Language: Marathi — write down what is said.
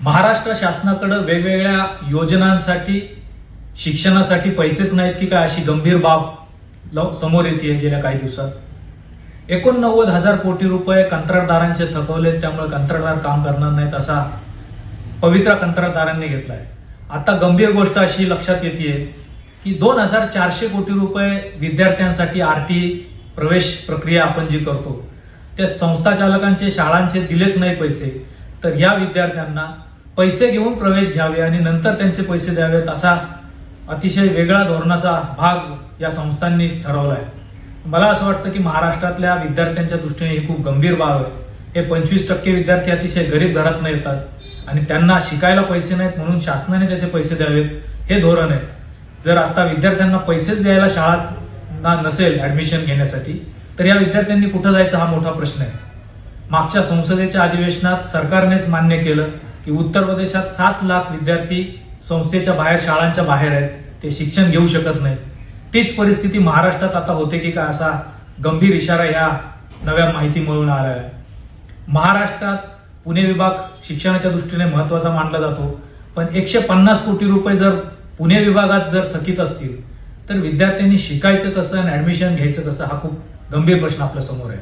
महाराष्ट्र शासनाकडे वेगवेगळ्या योजनांसाठी शिक्षणासाठी पैसेच नाहीत की काय, अशी गंभीर बाब समोर येते गेल्या काही दिवसात. 89,000 कोटी रुपये कंत्राटदारांचे थकवलेत, त्यामुळे कंत्राटदार काम करणार नाहीत असा पवित्रा कंत्राटदारांनी घेतलाय. आता गंभीर गोष्ट अशी लक्षात येते की 2,400 कोटी रुपये विद्यार्थ्यांसाठी आरटी प्रवेश प्रक्रिया आपण जी करतो त्या संस्था चालकांचे शाळांचे दिलेच नाही पैसे, तर या विद्यार्थ्यांना पैसे घेऊन प्रवेश घ्यावे आणि नंतर त्यांचे पैसे द्यावेत असा अतिशय वेगळा धोरणाचा भाग या संस्थांनी ठरवलाय. मला असं वाटतं की महाराष्ट्रातल्या विद्यार्थ्यांच्या दृष्टीने ही खूप गंभीर बाब आहे. हे 25% विद्यार्थी अतिशय गरीब घरातून येतात आणि त्यांना शिकायला पैसे नाहीत म्हणून शासनाने त्याचे पैसे द्यावेत हे धोरण आहे. जर आता विद्यार्थ्यांना पैसेच द्यायला शाळा नसेल ऍडमिशन घेण्यासाठी, तर या विद्यार्थ्यांनी कुठं जायचं हा मोठा प्रश्न आहे. मागच्या संसदेच्या अधिवेशनात सरकारनेच मान्य केलं की उत्तर प्रदेशात 7 लाख विद्यार्थी संस्थेच्या बाहेर शाळांच्या बाहेर आहेत, ते शिक्षण घेऊ शकत नाहीत. तीच परिस्थिती महाराष्ट्रात आता होते की काय असा गंभीर इशारा या नव्या माहितीमुळे आला आहे. महाराष्ट्रात पुणे विभाग शिक्षणाच्या दृष्टीने महत्वाचा मानला जातो, पण 150 कोटी रुपये जर पुणे विभागात जर थकीत असतील तर विद्यार्थ्यांनी शिकायचं कसं आणि ऍडमिशन घ्यायचं कसं हा खूप गंभीर प्रश्न आपल्या समोर आहे.